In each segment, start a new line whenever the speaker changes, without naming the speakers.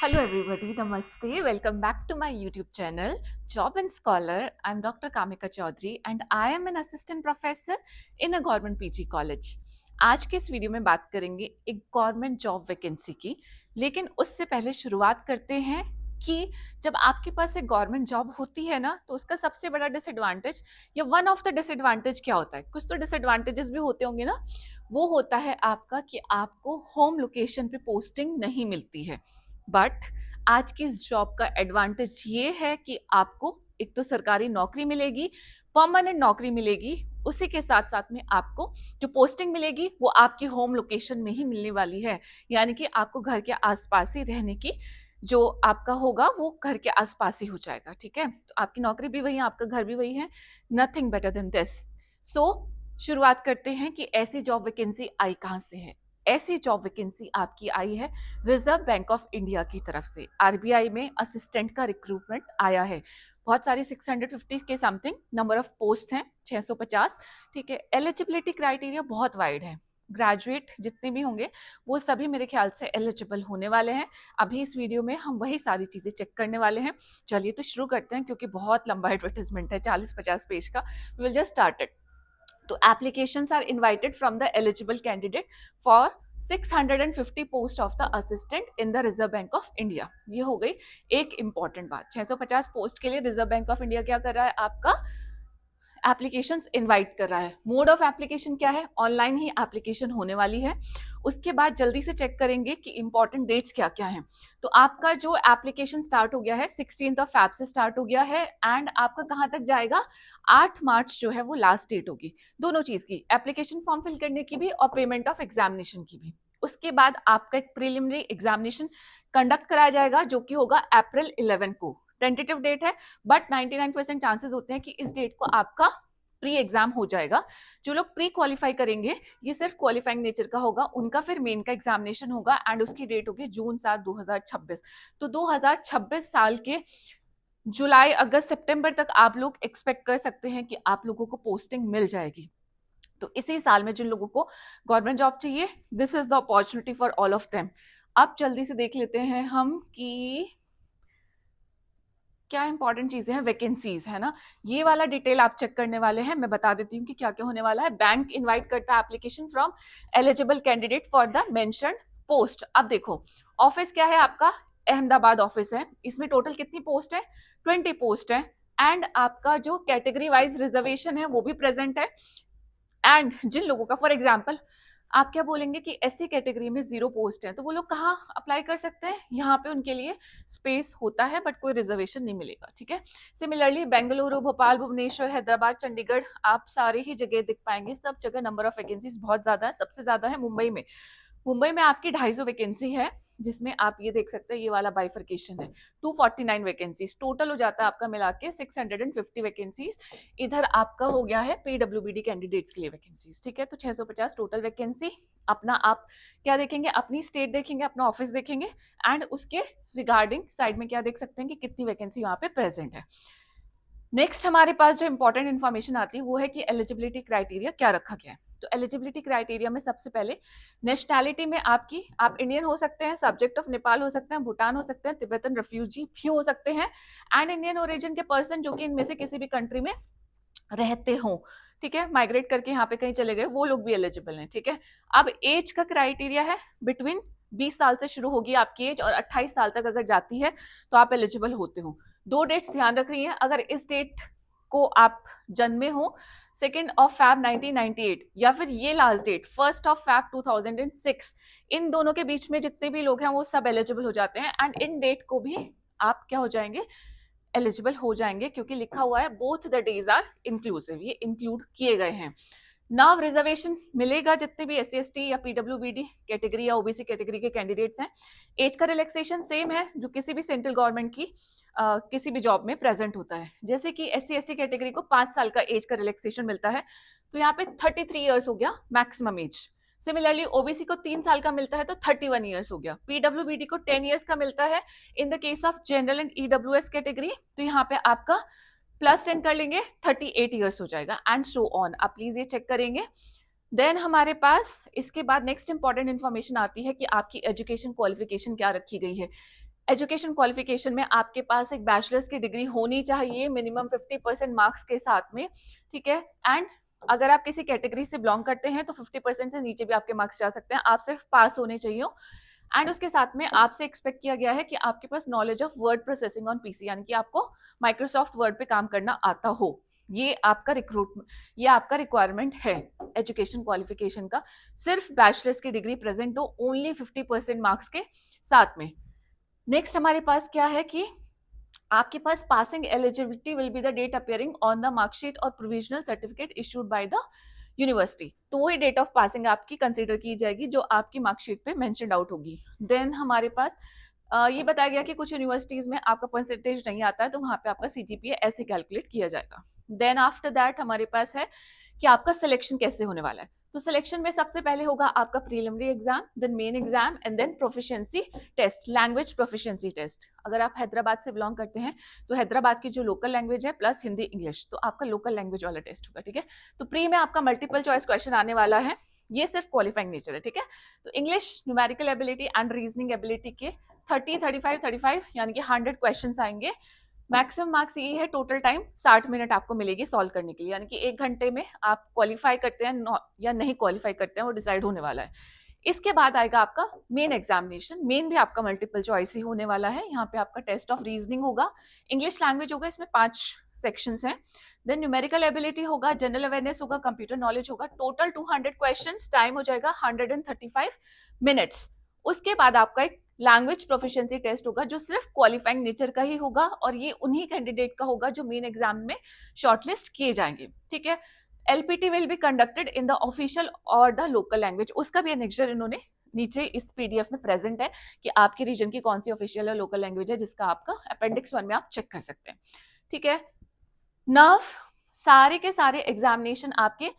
Hello, everybody. Namaste. Welcome back to my YouTube channel, Job and Scholar. I'm Dr. Kamika Chaudhary and I am an assistant professor in a government PG college. आज के इस video में बात करेंगे एक government job vacancy की, लेकिन उससे पहले शुरुआत करते हैं कि जब आपके पास एक गवर्नमेंट जॉब होती है ना, तो उसका सबसे बड़ा डिसएडवांटेज या वन ऑफ द डिसएडवांटेज क्या होता है? कुछ तो डिसएडवांटेजेस भी होते होंगे ना, वो होता है आपका कि आपको होम लोकेशन पे पोस्टिंग नहीं मिलती है। बट आज की इस जॉब का एडवांटेज ये है कि आपको एक तो सरकारी नौकरी मिलेगी, परमानेंट नौकरी मिलेगी, उसी के साथ साथ में आपको जो पोस्टिंग मिलेगी वो आपकी होम लोकेशन में ही मिलने वाली है। यानी कि आपको घर के आसपास ही रहने की जो आपका होगा वो घर के आसपास ही हो जाएगा। ठीक है, तो आपकी नौकरी भी वही है, आपका घर भी वही है। Nothing better than this. So शुरुआत करते हैं कि ऐसी जॉब वैकेंसी आई कहां से है। ऐसी जॉब वैकेंसी आपकी आई है रिजर्व बैंक ऑफ इंडिया की तरफ से। आरबीआई में असिस्टेंट का रिक्रूटमेंट आया है। बहुत सारी 650 के समथिंग नंबर ऑफ पोस्ट हैं, 650। ठीक है, एलिजिबिलिटी क्राइटेरिया बहुत वाइड है। ग्रेजुएट जितने भी होंगे वो सभी मेरे ख्याल से एलिजिबल होने वाले हैं। अभी इस वीडियो में हम वही सारी चीजें चेक करने वाले हैं। चलिए तो शुरू करते हैं, क्योंकि बहुत लंबा एडवर्टाइजमेंट है, 40-50 पेज का। Will just start it. तो applications are invited from the eligible candidate for 650 post of the assistant in the Reserve Bank of India। ये हो गई एक इंपॉर्टेंट बात। 650 पोस्ट के लिए रिजर्व बैंक ऑफ इंडिया क्या कर रहा है, आपका एप्लीकेशंस इनवाइट कर रहा है। मोड ऑफ एप्लीकेशन क्या है, ऑनलाइन ही एप्लीकेशन होने वाली है। उसके बाद जल्दी से चेक करेंगे कि इंपॉर्टेंट डेट्स क्या क्या हैं। तो आपका जो एप्लीकेशन स्टार्ट हो गया है 16 फेब से स्टार्ट हो गया है, एंड आपका कहां तक जाएगा, 8 मार्च जो है वो लास्ट डेट होगी दोनों चीज की, एप्लीकेशन फॉर्म फिल करने की भी और पेमेंट ऑफ एग्जामिनेशन की भी। उसके बाद आपका एक प्रिलिमिनरी एग्जामिनेशन कंडक्ट कराया जाएगा, जो कि होगा अप्रैल 11 को। टेंटेटिव डेट है, बट 99% चांसेस होते हैं कि इस डेट को आपका प्री एग्जाम हो जाएगा। जो लोग प्री क्वालिफाई करेंगे, ये सिर्फ क्वालिफाइंग नेचर का होगा, उनका फिर मेन का एग्जामिनेशन होगा, एंड उसकी डेट होगी जून 7 2026। तो 2026 साल के जुलाई अगस्त सितंबर तक आप लोग एक्सपेक्ट कर सकते हैं कि आप लोगों को पोस्टिंग मिल जाएगी। तो इसी साल में जिन लोगों को गवर्नमेंट जॉब चाहिए, this is the opportunity for all of them. अब जल्दी से देख लेते हैं हम कि क्या इंपॉर्टेंट चीजें हैं। वैकेंसीज है ना, ये वाला डिटेल आप चेक करने वाले हैं। मैं बता देती हूँ कि क्या क्या होने वाला है। बैंक इनवाइट करता है application from eligible candidate for the mentioned post. अब देखो, ऑफिस क्या है आपका, अहमदाबाद ऑफिस है। इसमें टोटल कितनी पोस्ट है, 20 पोस्ट है। एंड आपका जो कैटेगरी वाइज रिजर्वेशन है वो भी प्रेजेंट है। एंड जिन लोगों का, फॉर एग्जाम्पल, आप क्या बोलेंगे कि एससी कैटेगरी में 0 पोस्ट है, तो वो लोग कहाँ अप्लाई कर सकते हैं, यहाँ पे उनके लिए स्पेस होता है, बट कोई रिजर्वेशन नहीं मिलेगा। ठीक है, सिमिलरली बेंगलुरु, भोपाल, भुवनेश्वर, हैदराबाद, चंडीगढ़, आप सारे ही जगह दिख पाएंगे। सब जगह नंबर ऑफ वैकेंसीज बहुत ज्यादा है। सबसे ज्यादा है मुंबई में। मुंबई में आपकी 250 वैकेंसी है, जिसमें आप ये देख सकते हैं, ये वाला बाइफर्केशन है। 249 वैकेंसीज टोटल हो जाता है आपका मिला के 650 वैकेंसीज। इधर आपका हो गया है पीडब्ल्यूबीडी कैंडिडेट्स के लिए वैकेंसीज। ठीक है, तो 650 टोटल वैकेंसी। अपना आप क्या देखेंगे, अपनी स्टेट देखेंगे, अपना ऑफिस देखेंगे, एंड उसके रिगार्डिंग साइड में क्या देख सकते हैं कि कितनी वैकेंसी वहां पे प्रेजेंट है। नेक्स्ट हमारे पास जो इंपॉर्टेंट इन्फॉर्मेशन आती है वो है कि एलिजिबिलिटी क्राइटेरिया क्या रखा गया है। तो एलिजिबिलिटी क्राइटेरिया में सबसे पहले नेशनैलिटी में आपकी, आप इंडियन हो सकते हैं, सब्जेक्ट ऑफ नेपाल हो सकते हैं, भूटान हो सकते हैं, तिब्बतन रेफ्यूजी भी हो सकते हैं, एंड इंडियन ओरिजिन के पर्सन जो कि इनमें से किसी भी कंट्री में रहते हो। ठीक है, माइग्रेट करके यहाँ पे कहीं चले गए, वो लोग भी एलिजिबल हैं। ठीक है, अब एज का क्राइटेरिया है बिटवीन 20 साल से शुरू होगी आपकी एज, और 28 साल तक अगर जाती है तो आप एलिजिबल होते हो। 2 डेट्स ध्यान रख रही है, अगर इस डेट को आप जन्मे हो 2 फेब 1998, या फिर ये लास्ट डेट 1 फेब 2006, इन दोनों के बीच में जितने भी लोग हैं वो सब एलिजिबल हो जाते हैं। एंड इन डेट को भी आप क्या हो जाएंगे, एलिजिबल हो जाएंगे, क्योंकि लिखा हुआ है both the days are inclusive, ये इंक्लूड किए गए हैं। नाव रिजर्वेशन मिलेगा जितने भी SC ST या PWBD कैटेगरी या OBC कैटेगरी के कैंडिडेट्स हैं। एज का रिलैक्सेशन सेम है जो किसी भी सेंट्रल गवर्नमेंट की किसी भी जॉब में प्रेजेंट होता है। जैसे कि SC ST कैटेगरी को 5 साल का एज का रिलैक्सेशन मिलता है, तो यहाँ पे 33 ईयर्स हो गया मैक्सिमम एज। सिमिलरली OBC को 3 साल का मिलता है तो 31 ईयर्स हो गया। PWBD को 10 ईयर्स का मिलता है in the case of general and EWS category, तो यहाँ पे आपका +10 कर लेंगे 38 ईयर्स हो जाएगा, एंड सो ऑन। आप प्लीज ये चेक करेंगे। देन हमारे पास इसके बाद नेक्स्ट इंपॉर्टेंट इंफॉर्मेशन आती है कि आपकी एजुकेशन क्वालिफिकेशन क्या रखी गई है। एजुकेशन क्वालिफिकेशन में आपके पास एक बैचलर्स की डिग्री होनी चाहिए मिनिमम 50% मार्क्स के साथ में, ठीक है। एंड अगर आप किसी कैटेगरी से बिलोंग करते हैं तो 50% से नीचे भी आपके मार्क्स जा सकते हैं, आप सिर्फ पास होने चाहिए। एंड उसके साथ में आपसे एक्सपेक्ट किया गया है कि आपके पास knowledge of word processing on PC, यानी कि आपको माइक्रोसॉफ्ट वर्ड पे काम करना आता हो। ये आपका ये आपका रिक्वायरमेंट है एजुकेशन क्वालिफिकेशन का। सिर्फ बैचलर्स की डिग्री प्रेजेंट हो ओनली 50% मार्क्स के साथ में। नेक्स्ट हमारे पास क्या है कि आपके पास passing eligibility will be the date appearing on the marksheet और provisional certificate issued by the university. तो वही डेट ऑफ पासिंग आपकी कंसीडर की जाएगी जो आपकी मार्कशीट पे मेंशन आउट होगी। देन हमारे पास ये बताया गया कि कुछ यूनिवर्सिटीज में आपका परसेंटेज नहीं आता है तो वहां पे आपका सीजीपीए ऐसे कैलकुलेट किया जाएगा। देन आफ्टर दैट हमारे पास है कि आपका सिलेक्शन कैसे होने वाला है। तो सिलेक्शन में सबसे पहले होगा आपका preliminary exam, then main exam and then proficiency test, language proficiency test. अगर आप हैदराबाद से बिलोंग करते हैं तो हैदराबाद की जो लोकल लैंग्वेज है प्लस हिंदी इंग्लिश, तो आपका लोकल लैंग्वेज वाला टेस्ट होगा, ठीक है। तो प्री में आपका मल्टीपल चॉइस क्वेश्चन आने वाला है, ये सिर्फ क्वालिफाइंग नेचर है, ठीक है। तो English, numerical ability and reasoning ability के 35 यानी कि 100 क्वेश्चन आएंगे। मैक्सिमम मार्क्स ये है, टोटल टाइम 60 मिनट आपको मिलेगी सॉल्व करने के लिए, यानी कि 1 घंटे में आप क्वालिफाई करते हैं या नहीं क्वालिफाई करते हैं वो डिसाइड होने वाला है। इसके बाद आएगा आपका मेन एग्जामिनेशन। मेन भी आपका मल्टीपल चॉइस ही होने वाला है। यहाँ पे आपका टेस्ट ऑफ रीजनिंग होगा, इंग्लिश लैंग्वेज होगा, इसमें 5 सेक्शंस हैं। देन न्यूमेरिकल एबिलिटी होगा, जनरल अवेयरनेस होगा, कंप्यूटर नॉलेज होगा। टोटल 200 क्वेश्चंस, टाइम हो जाएगा 135 मिनट्स। उसके बाद आपका एक लैंग्वेज प्रोफिशिएंसी टेस्ट होगा जो सिर्फ क्वालिफाइंग नेचर का ही होगा और ये उन्हीं कैंडिडेट का होगा जो मेन एग्जाम में शॉर्टलिस्ट किए जाएंगे, ठीक है। LPT will be conducted in the official और द लोकल लैंग्वेज। उसका भी एनेक्सर इन्होंने नीचे इस पीडीएफ में प्रेजेंट है कि आपके रीजन की कौन सी ऑफिशियल और लोकल लैंग्वेज है, जिसका आपका अपेंडिक्स 1 में आप चेक कर सकते हैं, ठीक है। नाउ सारे के सारे एग्जामिनेशन आपके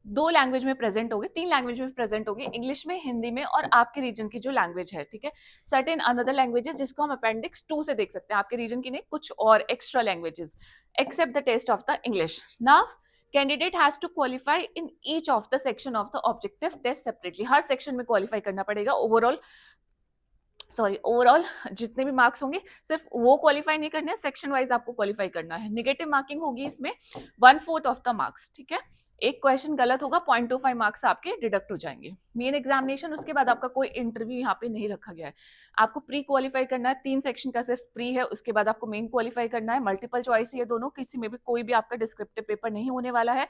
2 लैंग्वेज में प्रेजेंट होगी, 3 लैंग्वेज में प्रेजेंट होगी, इंग्लिश में, हिंदी में और आपके रीजन की जो लैंग्वेज है, ठीक है। सर्टेन अनदर लैंग्वेजेस जिसको हम अपेंडिक्स 2 से देख सकते हैं, आपके रीजन की नहीं, कुछ और extra languages except the test of the English. Now candidate has to qualify in each of the section of the objective test separately. हर सेक्शन में क्वालिफाई करना पड़ेगा। ओवरऑल जितने भी मार्क्स होंगे सिर्फ वो क्वालिफाई नहीं करने, सेक्शन वाइज आपको क्वालिफाई करना है। नेगेटिव मार्किंग होगी इसमें 1/4 ऑफ द मार्क्स, ठीक है। एक क्वेश्चन गलत होगा 0.25 मार्क्स आपके डिडक्ट हो जाएंगे। मेन एग्जामिनेशन, उसके बाद आपका कोई इंटरव्यू यहाँ पे नहीं रखा गया है। आपको प्री क्वालिफाई करना है, 3 सेक्शन का सिर्फ प्री है, उसके बाद आपको मेन क्वालिफाई करना है। मल्टीपल चॉइस ये दोनों, किसी में भी कोई भी आपका डिस्क्रिप्टिव पेपर नहीं होने वाला है।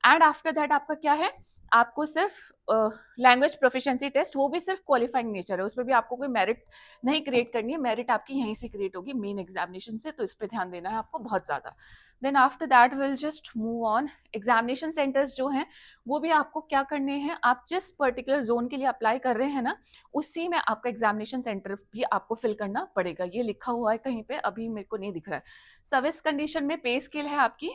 एंड आफ्टर दैट आपका क्या है, आपको सिर्फ लैंग्वेज प्रोफिशिएंसी टेस्ट, वो भी सिर्फ क्वालिफाइंग नेचर है, उसमें भी आपको कोई मेरिट नहीं क्रिएट करनी है। मेरिट आपकी यहीं से क्रिएट होगी मेन एग्जामिनेशन से, तो इस पे ध्यान देना है आपको बहुत ज्यादा। Then after that will just move on. Examination centres जो हैं वो भी आपको क्या करने हैं, आप जिस पर्टिकुलर जोन के लिए अप्लाई कर रहे हैं ना, उसी में आपका एग्जामिनेशन सेंटर भी आपको फिल करना पड़ेगा। ये लिखा हुआ है कहीं पे, अभी मेरे को नहीं दिख रहा है। सर्विस कंडीशन में पे स्केल है आपकी,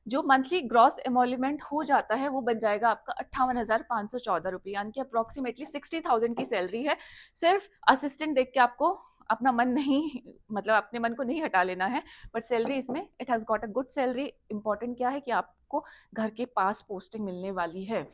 जो मंथली ग्रॉस एमोल्यूमेंट हो जाता है वो बन जाएगा आपका 58,514 रुपये, यानी कि अप्रोक्सीमेटली 60,000 की सैलरी है। सिर्फ असिस्टेंट देख के आपको अपना मन नहीं, मतलब अपने मन को नहीं हटा लेना है, बट सैलरी इसमें it has got a good salary. Important क्या है कि आपको घर के पास पोस्टिंग मिलने वाली है।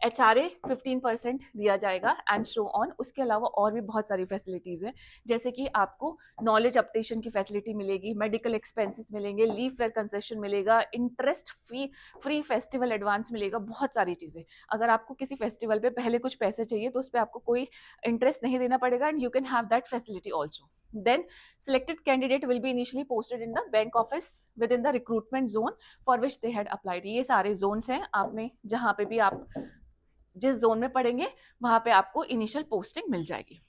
HRA 15% दिया जाएगा एंड सो ऑन। उसके अलावा और भी बहुत सारी फैसिलिटीज हैं, जैसे कि आपको नॉलेज अपडेशन की फैसिलिटी मिलेगी, मेडिकल एक्सपेंसेस मिलेंगे, लीव फेयर कंसेशन मिलेगा, इंटरेस्ट फ्री फेस्टिवल एडवांस मिलेगा, बहुत सारी चीजें। अगर आपको किसी फेस्टिवल पे पहले कुछ पैसे चाहिए तो उस पर आपको कोई इंटरेस्ट नहीं देना पड़ेगा and you can have that facility also. Then selected candidate will be initially posted in the bank office within the recruitment zone for which they had applied. ये सारे zones हैं, आपने जहां पे भी आप जिस जोन में पढ़ेंगे वहां पे आपको इनिशियल पोस्टिंग मिल जाएगी।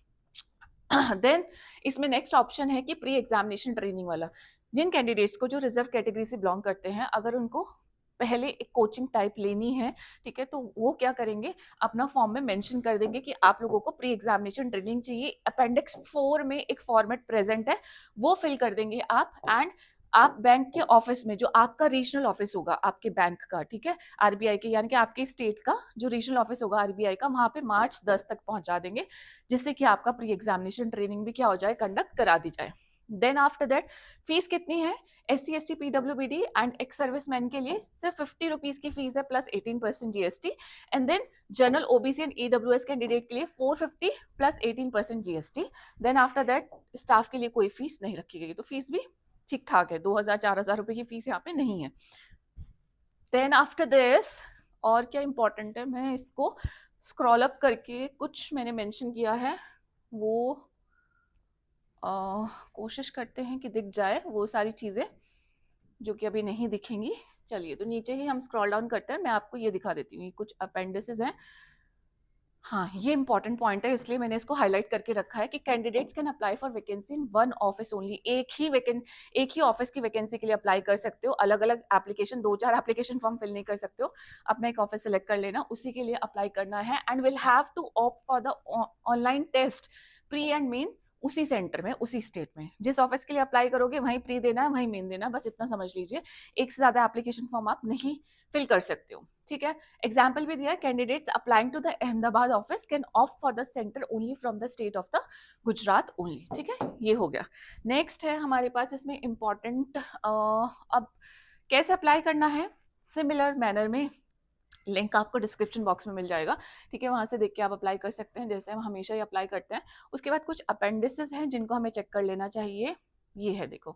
देन इसमें नेक्स्ट ऑप्शन है कि प्री एग्जामिनेशन ट्रेनिंग वाला। जिन कैंडिडेट्स को जो रिजर्व कैटेगरी से बिलोंग करते हैं, अगर उनको पहले एक कोचिंग टाइप लेनी है, ठीक है, तो वो क्या करेंगे, अपना फॉर्म में मेंशन कर देंगे कि आप लोगों को प्री एग्जामिनेशन ट्रेनिंग चाहिए। अपेंडिक्स 4 में एक फॉर्मेट प्रेजेंट है, वो फिल कर देंगे आप। एंड आप बैंक के ऑफिस में, जो आपका रीजनल ऑफिस होगा आपके बैंक का, ठीक है, आरबीआई के, यानी कि आपके स्टेट का जो रीजनल ऑफिस होगा आरबीआई का, वहां पे मार्च 10 तक पहुंचा देंगे, जिससे कि आपका प्री एग्जामिनेशन ट्रेनिंग भी क्या हो जाए, कंडक्ट करा दी जाए। देन आफ्टर दैट फीस कितनी है, SC ST PWBD and ex serviceman के लिए सिर्फ 50 रुपीज की फीस है plus 18% GST। And then general OBC and EWS candidate के लिए 450 plus 18% GST। Then after that staff के लिए कोई फीस नहीं रखी गई, तो फीस भी ठीक ठाक है, 2000-4000 रुपए की फीस यहाँ पे नहीं है। देन आफ्टर दिस और क्या इंपॉर्टेंट है, मैं इसको स्क्रॉल अप करके कुछ मैंने मेंशन किया है वो कोशिश करते हैं कि दिख जाए वो सारी चीज़ें जो कि अभी नहीं दिखेंगी। चलिए तो नीचे ही हम स्क्रॉल डाउन करते हैं, मैं आपको ये दिखा देती हूँ, ये कुछ अपेंडिसेस हैं। हाँ, ये इंपॉर्टेंट पॉइंट है इसलिए मैंने इसको हाईलाइट करके रखा है कि candidates can apply for vacancy in one office only. एक ही ऑफिस की वैकेंसी के लिए अप्लाई कर सकते हो, अलग अलग एप्लीकेशन, 2-4 एप्लीकेशन फॉर्म फिल नहीं कर सकते हो। अपना एक ऑफिस सेलेक्ट कर लेना, उसी के लिए अप्लाई करना है and will have to opt for the online test pre and main उसी सेंटर में, उसी स्टेट में। जिस ऑफिस के लिए अप्लाई करोगे वहीं प्री देना है, वहीं मेन देना है, बस इतना समझ लीजिए। एक से ज्यादा एप्लीकेशन फॉर्म आप नहीं फिल कर सकते हो, ठीक है। एग्जाम्पल भी दिया है, candidates applying to the Ahmedabad office can opt for the centre only from the state of the Gujarat only, ठीक है। ये हो गया। नेक्स्ट है हमारे पास इसमें इंपॉर्टेंट, अब कैसे अप्लाई करना है, सिमिलर मैनर में लिंक आपको डिस्क्रिप्शन बॉक्स में मिल जाएगा, ठीक है। वहां से देख के आप अप्लाई कर सकते हैं जैसे हम हमेशा ही अप्लाई करते हैं। उसके बाद कुछ अपेंडिसेस हैं जिनको हमें चेक कर लेना चाहिए। ये है, देखो,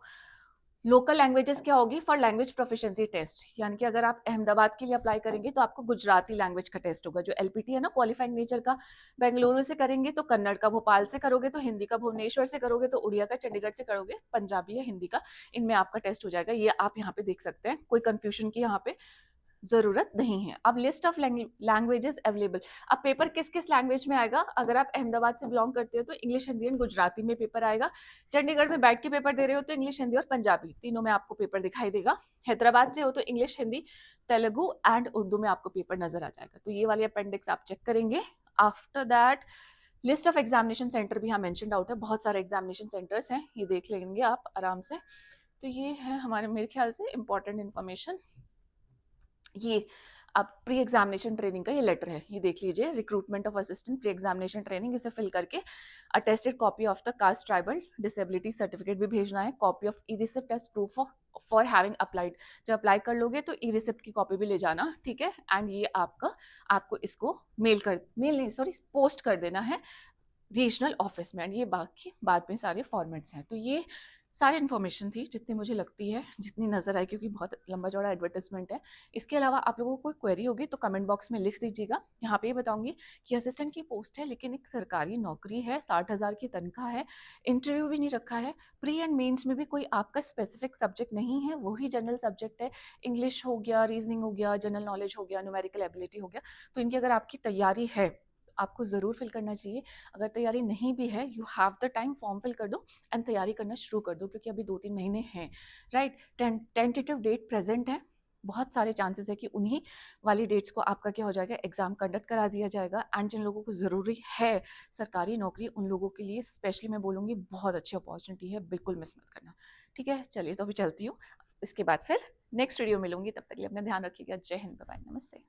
लोकल लैंग्वेजेस क्या होगी, फॉर लैंग्वेज प्रोफिशिएंसी टेस्ट, यानी कि अगर आप अहमदाबाद के लिए अप्लाई करेंगे तो आपको गुजराती लैंग्वेज का टेस्ट होगा, जो LPT है ना, क्वालिफाइंग नेचर का। बेंगलुरु से करेंगे तो कन्नड़ का, भोपाल से करोगे तो हिंदी का, भुवनेश्वर से करोगे तो उड़िया का, चंडीगढ़ से करोगे पंजाबी या हिंदी का। इनमें आपका टेस्ट हो जाएगा, ये आप यहाँ पे देख सकते हैं, कोई कंफ्यूजन की यहाँ पे जरूरत नहीं है। अब लिस्ट ऑफ लैंग्वेजेस अवेलेबल, अब पेपर किस किस लैंग्वेज में आएगा, अगर आप अहमदाबाद से बिलोंग करते हो तो इंग्लिश, हिंदी एंड गुजराती में पेपर आएगा। चंडीगढ़ में बैठ के पेपर दे रहे हो तो इंग्लिश, हिंदी और पंजाबी तीनों में आपको पेपर दिखाई देगा। हैदराबाद से हो तो इंग्लिश, हिंदी, तेलुगु एंड उर्दू में आपको पेपर नजर आ जाएगा। तो ये वाली अपेंडिक्स आप चेक करेंगे। After that list of examination centre भी यहाँ मेंशनड आउट है, बहुत सारे एग्जामिनेशन सेंटर्स हैं, ये देख लेंगे आप आराम से। तो ये है हमारे, मेरे ख्याल से इंपॉर्टेंट इन्फॉर्मेशन। ये अब प्री एग्जामिनेशन ट्रेनिंग का ये लेटर है, ये देख लीजिए, recruitment of assistant pre examination training, इसे फिल करके attested copy of the caste tribal disability certificate भी भेजना है, copy of e receipt as proof for having applied. जब अप्लाई कर लोगे तो ई रिसिप्ट की कॉपी भी ले जाना, ठीक है। एंड ये आपको इसको मेल नहीं, सॉरी, पोस्ट कर देना है रीजनल ऑफिस में। एंड ये बाकी बाद में सारे फॉर्मेट्स हैं। तो ये सारी इन्फॉर्मेशन थी जितनी मुझे लगती है, जितनी नज़र आई, क्योंकि बहुत लंबा चौड़ा एडवर्टाइजमेंट है। इसके अलावा आप लोगों को कोई क्वेरी होगी तो कमेंट बॉक्स में लिख दीजिएगा। यहाँ पे ये बताऊंगी कि असिस्टेंट की पोस्ट है लेकिन एक सरकारी नौकरी है, 60,000 की तनख्वाह है, इंटरव्यू भी नहीं रखा है, प्री एंड मेंस में भी कोई आपका स्पेसिफिक सब्जेक्ट नहीं है, वही जनरल सब्जेक्ट है, इंग्लिश हो गया, रीजनिंग हो गया, जनरल नॉलेज हो गया, न्यूमेरिकल एबिलिटी हो गया। तो इनकी अगर आपकी तैयारी है आपको ज़रूर फिल करना चाहिए। अगर तैयारी नहीं भी है, you have the time, form fill कर दो एंड तैयारी करना शुरू कर दो, क्योंकि अभी 2-3 महीने हैं, राइट। टेंटेटिव डेट प्रेजेंट है, बहुत सारे चांसेस है कि उन्हीं वाली डेट्स को आपका क्या हो जाएगा, एग्जाम कंडक्ट करा दिया जाएगा। एंड जिन लोगों को ज़रूरी है सरकारी नौकरी, उन लोगों के लिए स्पेशली मैं बोलूँगी बहुत अच्छी अपॉर्चुनिटी है, बिल्कुल मिस मत करना, ठीक है। चलिए तो अभी चलती हूँ, इसके बाद फिर नेक्स्ट वीडियो मिलूंगी, तब तक के लिए अपना ध्यान रखिएगा। जय हिंद, बाय, नमस्ते।